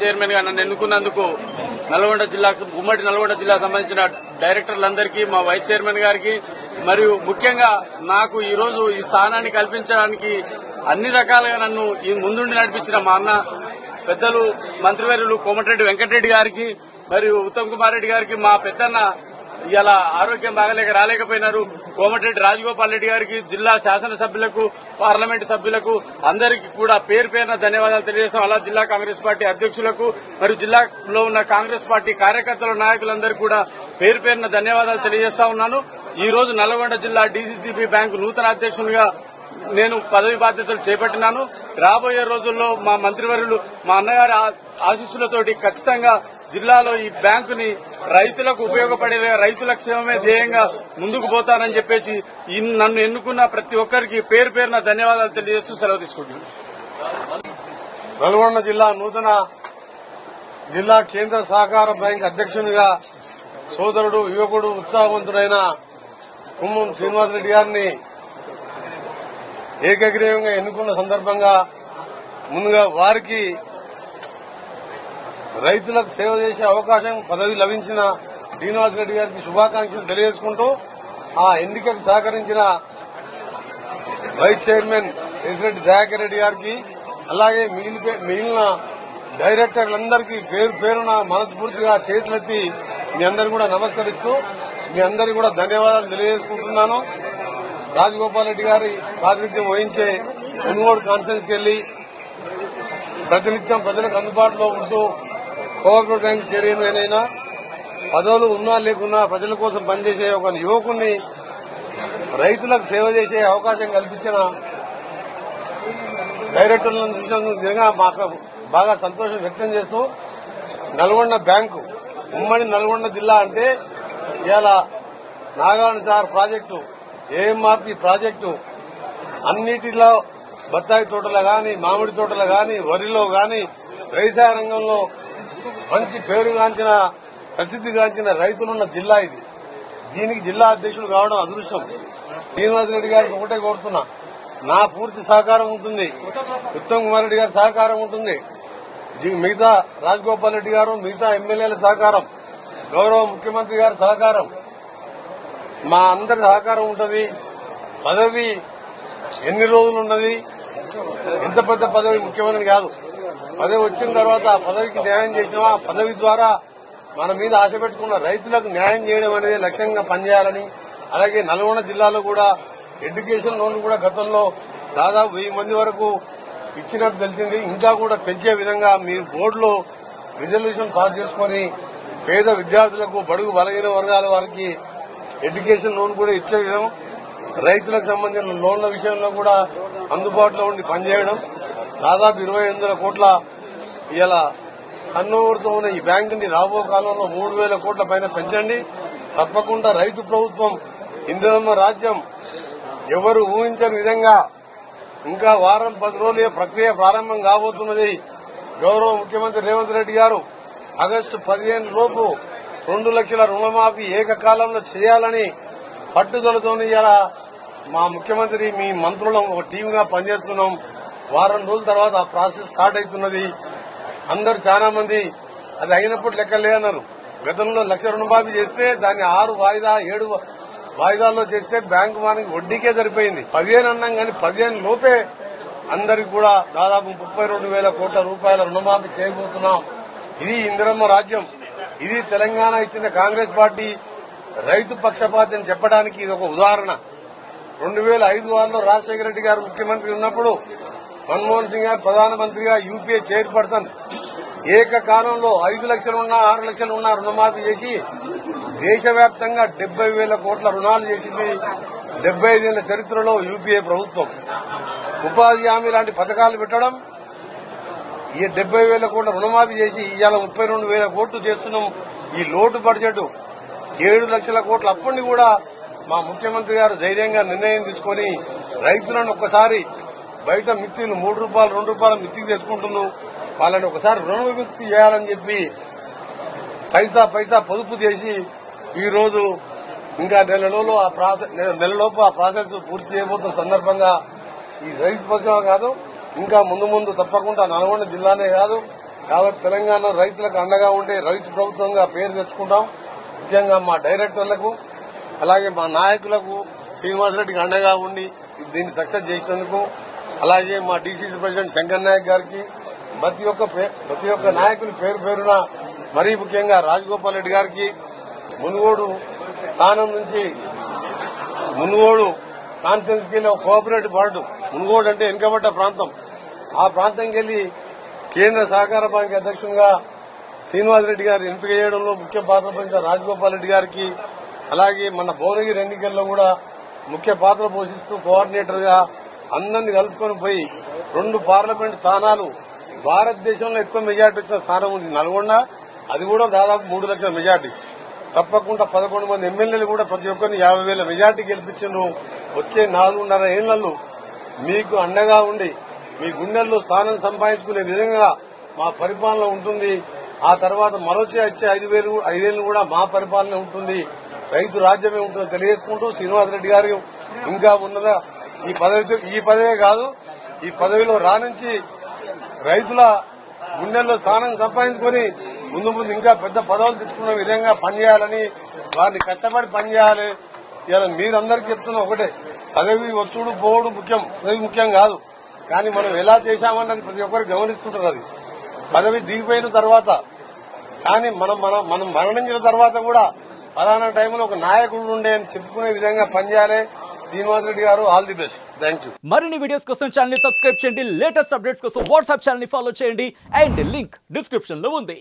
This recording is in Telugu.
చైర్మన్ గా నన్ను ఎన్నుకున్నందుకు నల్గొండ జిల్లాకు ఉమ్మడి నల్గొండ జిల్లా సంబంధించిన డైరెక్టర్లందరికీ, మా వైస్ చైర్మన్ గారికి, మరియు ముఖ్యంగా నాకు ఈ రోజు ఈ స్థానాన్ని కల్పించడానికి అన్ని రకాలుగా నన్ను ఈ ముందుండి నడిపించిన మా అన్న పెద్దలు మంత్రివర్యులు కోమటిరెడ్డి వెంకటరెడ్డి గారికి మరియు ఉత్తమ్ కుమార్ రెడ్డి గారికి, మా పెద్దన్న ఇలా ఆరోగ్యం బాగలేక రాలేకపోయినారు కోమటిరెడ్డి రాజగోపాల్ రెడ్డి గారికి, జిల్లా శాసనసభ్యులకు, పార్లమెంటు సభ్యులకు అందరికీ కూడా పేరు పేరున ధన్యవాదాలు తెలియజేస్తాం. అలా జిల్లా కాంగ్రెస్ పార్టీ అధ్యక్షులకు మరియు జిల్లాలో ఉన్న కాంగ్రెస్ పార్టీ కార్యకర్తల నాయకులందరికీ కూడా పేరు పేరున ధన్యవాదాలు తెలియజేస్తా ఉన్నాను. ఈ రోజు నల్గొండ జిల్లా డీసీసీబీ బ్యాంకు నూతన అధ్యక్షునిగా నేను పదవి బాధ్యతలు చేపట్టినాను. రాబోయే రోజుల్లో మా మంత్రివర్యులు, మా అన్నగారి ఆశీస్సులతోటి ఖచ్చితంగా జిల్లాలో ఈ బ్యాంకుని రైతులకు ఉపయోగపడే, రైతుల క్షేమమే ధ్యేయంగా ముందుకు పోతానని చెప్పేసి నన్ను ఎన్నుకున్న ప్రతి ఒక్కరికి పేరు పేరున ధన్యవాదాలు తెలియజేస్తూ సెలవు తీసుకుంటున్నాను. నల్గొండ జిల్లా నూతన జిల్లా కేంద్ర సహకార బ్యాంక్ అధ్యక్షునిగా సోదరుడు, యువకుడు, ఉత్సాహవంతుడైన కుమ్మం శ్రీనివాసరెడ్డి గారిని ఏకగ్రీవంగా ఎన్నుకున్న సందర్భంగా ముందుగా వారికి రైతులకు సేవ చేసే అవకాశం పదవి లభించిన శ్రీనివాసరెడ్డి గారికి శుభాకాంక్షలు తెలియజేసుకుంటూ ఆ ఎన్నికకు సహకరించిన వైస్ చైర్మన్ ఎసిరెడ్డి దయాకర్ రెడ్డి గారికి, అలాగే మిగిలిన డైరెక్టర్లందరికీ పేరు పేరున మనస్ఫూర్తిగా చేతులెత్తి మీ అందరికీ కూడా నమస్కరిస్తూ మీ అందరికీ కూడా ధన్యవాదాలు తెలియజేసుకుంటున్నాను. రాజగోపాల్ రెడ్డి గారి ప్రాతినిధ్యం వహించే మునుగోడు కాన్ఫరెన్స్కి వెళ్లి ప్రతినిత్యం ప్రజలకు అందుబాటులో ఉంటూ కోఆపరేటివ్ బ్యాంక్ చైర్మన్ అయినా పదవులు ఉన్నా లేకున్నా ప్రజల కోసం పనిచేసే ఒక యువకుడిని రైతులకు సేవ చేసే అవకాశం కల్పించిన డైరెక్టర్లను చూసినందుకు నిజంగా మాకు బాగా సంతోషం వ్యక్తం చేస్తూ నల్గొండ బ్యాంకు ఉమ్మడి నల్గొండ జిల్లా అంటే ఇవాళ Nagarjuna Sagar project, AMRP project అన్నిటిలో బత్తాయి తోటలు గాని, మామిడి తోటలు గాని, వరిలో గాని వ్యవసాయ రంగంలో మంచి పేరుగాంచిన, ప్రసిద్ధిగాంచిన రైతులున్న జిల్లా ఇది. దీనికి జిల్లా అధ్యక్షుడు కావడం అదృష్టం. శ్రీనివాసరెడ్డి గారికి ఒకటే కోరుతున్నా, నా పూర్తి సహకారం ఉంటుంది, ఉత్తమ్ కుమార్ రెడ్డి గారి సహకారం ఉంటుంది, మిగతా రాజగోపాల్ రెడ్డి గారు, మిగతా ఎమ్మెల్యేల సహకారం, గౌరవ ముఖ్యమంత్రి గారి సహకారం, మా అందరి సహకారం ఉంటుంది. పదవి ఎన్ని రోజులు ఉన్నది, ఎంత పెద్ద పదవి ముఖ్యమైనది కాదు. పదవి వచ్చిన తర్వాత ఆ పదవికి న్యాయం చేసినా, ఆ పదవి ద్వారా మన మీద ఆశ పెట్టుకున్న రైతులకు న్యాయం చేయడం అనేది లక్ష్యంగా పనిచేయాలని, అలాగే నల్గొండ జిల్లాలో కూడా ఎడ్యుకేషన్ లోన్లు కూడా గతంలో దాదాపు 1000 మంది వరకు ఇచ్చినట్టు తెలిసింది. ఇంకా కూడా పెంచే విధంగా మీరు బోర్డులో రిజల్యూషన్ పాస్ చేసుకుని పేద విద్యార్థులకు, బడుగు బలహీన వర్గాల వారికి ఎడ్యుకేషన్ లోన్ కూడా ఇచ్చే విధం, రైతులకు సంబంధించిన లోన్ల విషయంలో కూడా అందుబాటులో ఉండి పనిచేయడం, దాదాపు 28,000 కోట్ల ఇలా టర్నోవర్తో ఉన్న ఈ బ్యాంకుని రాబో కాలంలో 3,000 కోట్ల పైన పెంచండి. తప్పకుండా రైతు ప్రభుత్వం, ఇందిరమ్మ రాజ్యం ఎవరు ఊహించని విధంగా ఇంకా వారం 10 రోజుల ప్రక్రియ ప్రారంభం కాబోతున్నది. గౌరవ ముఖ్యమంత్రి రేవంత్ రెడ్డి గారు ఆగస్టు 15 లోపు 2 లక్షల రుణమాఫీ ఏకకాలంలో చేయాలని పట్టుదలతో ఇలా మా ముఖ్యమంత్రి, మీ మంత్రులం ఒక టీంగా పనిచేస్తున్నాం. వారం రోజుల తర్వాత ఆ ప్రాసెస్ స్టార్ట్ అవుతున్నది. అందరు చాలా మంది అది అయినప్పుడు లెక్కలేదన్నారు. గతంలో 1 లక్ష రుణమాఫీ చేస్తే దాన్ని 6 వాయిదా 7 వాయిదాల్లో చేస్తే బ్యాంకు వారికి వడ్డీకే సరిపోయింది. 15 అన్నాం కానీ 15 లోపే అందరికి కూడా దాదాపు 32,000 కోట్ల రూపాయల రుణమాఫీ చేయబోతున్నాం. ఇది ఇందిరమ్మ రాజ్యం. ఇది తెలంగాణ ఇచ్చిన కాంగ్రెస్ పార్టీ రైతు పక్షపాతి అని చెప్పడానికి ఇది ఒక ఉదాహరణ. 2005 రాజశేఖర రెడ్డి గారు ముఖ్యమంత్రి ఉన్నప్పుడు మన్మోహన్ సింగ్ గారు ప్రధానమంత్రిగా యూపీఏ చైర్పర్సన్ ఏకకాలంలో 5 లక్షలున్నా 6 లక్షలున్నా రుణమాఫీ చేసి దేశవ్యాప్తంగా 70,000 కోట్ల రుణాలు చేసింది 75 ఏళ్ల చరిత్రలో యూపీఏ ప్రభుత్వం. ఉపాధి హామీ లాంటి పథకాలు పెట్టడం, ఈ 70,000 కోట్ల రుణమాఫీ చేసి ఇవాళ 32,000 కోట్లు చేస్తున్నాం. ఈ లోటు బడ్జెట్ 7 లక్షల కోట్ల అప్పుని కూడా మా ముఖ్యమంత్రి గారు ధైర్యంగా నిర్ణయం తీసుకుని రైతులను ఒక్కసారి బయట మిత్తిలు 3 రూపాయలు 2 రూపాయల మిత్తికి తెచ్చుకుంటున్నాం, వాళ్ళని ఒకసారి రుణ విముక్తి చేయాలని చెప్పి పైసా పొదుపు చేసి ఈ రోజు ఇంకా నెలలోపు ఆ ప్రాసెస్ పూర్తి చేయబోతున్న సందర్భంగా ఈ రైతు పక్షం కాదు, ఇంకా ముందు తప్పకుండా నల్గొండ జిల్లానే కాదు యావత్ తెలంగాణ రైతులకు అండగా ఉండే రైతు ప్రభుత్వంగా పేరు తెచ్చుకుంటాం. ముఖ్యంగా మా డైరెక్టర్లకు అలాగే మా నాయకులకు శ్రీనివాసరెడ్డికి అండగా ఉండి దీన్ని సక్సెస్ చేసినందుకు, అలాగే మా డీసీసీ ప్రెసిడెంట్ శంకర్ నాయక్ గారికి, ప్రతి ఒక్క నాయకుని పేరు పేరున మరీ ముఖ్యంగా రాజగోపాల్ రెడ్డి గారికి, మునుగోడు స్థానం నుంచి మునుగోడు కాన్ఫరెన్స్ కి కోఆపరేటివ్ వార్డు, మునుగోడు అంటే వెనుకబడ్డ ప్రాంతం, ఆ ప్రాంతంకి వెళ్లి కేంద్ర సహకార బ్యాంక్ అధ్యక్షునిగా శ్రీనివాసరెడ్డి గారు ఎంపిక చేయడంలో ముఖ్య పాత్ర పోషించిన రాజగోపాల్ రెడ్డి గారికి, అలాగే మన భువనగిరి ఎన్నికల్లో కూడా ముఖ్య పాత్ర పోషిస్తూ కోఆర్డినేటర్ గా అందరినీ కలుపుకొని పోయి 2 పార్లమెంట్ స్థానాలు, భారతదేశంలో ఎక్కువ మెజార్టీ వచ్చిన స్థానం ఉంది నల్గొండ, అది కూడా దాదాపు 3 లక్షల మెజార్టీ. తప్పకుండా 11 మంది ఎమ్మెల్యేలు కూడా ప్రతి ఒక్కరిని 50,000 మెజార్టీ గెలిపించారు. వచ్చే 4.5 ఏళ్లలో మీకు అండగా ఉండి మీ గుండెల్లో స్థానం సంపాదించుకునే విధంగా మా పరిపాలన ఉంటుంది. ఆ తర్వాత వచ్చే 5 ఏళ్లు కూడా మా పరిపాలన ఉంటుంది, రైతు రాజ్యమే ఉంటుందని తెలియజేసుకుంటూ శ్రీనివాసరెడ్డి గారు ఇంకా ఉన్నదా ఈ పదవే కాదు, ఈ పదవిలో రానుంచి రైతుల గుండెల్లో స్థానం సంపాదించుకుని ముందు ఇంకా పెద్ద పదవులు తెచ్చుకునే విధంగా పనిచేయాలని, వారిని కష్టపడి పనిచేయాలి. ఇలా మీరందరికీ చెప్తున్నా ఒకటే, పదవి వచ్చుడు పోవడం ముఖ్యం, పదవి ముఖ్యం కాదు. కానీ మనం ఎలా చేశామన్నది ప్రతి ఒక్కరు గమనిస్తుంటారు. అది పదవి దిగిపోయిన తర్వాత, కానీ మనం మరణించిన తర్వాత కూడా ఫలానా టైంలో ఒక నాయకుడు ఉండే అని చెప్పుకునే విధంగా పనిచేయాలి. శ్రీనివాసరెడ్డి గారు, all the best. Thank you. మరిన్ని వీడియోస్ కోసం ఛానల్ ని సబ్స్క్రైబ్ చేయండి, లేటెస్ట్ అప్డేట్స్ కోసం వాట్సాప్ ఛానల్ ని ఫాలో చేయండి అండ్ లింక్ డిస్క్రిప్షన్ లో ఉంది.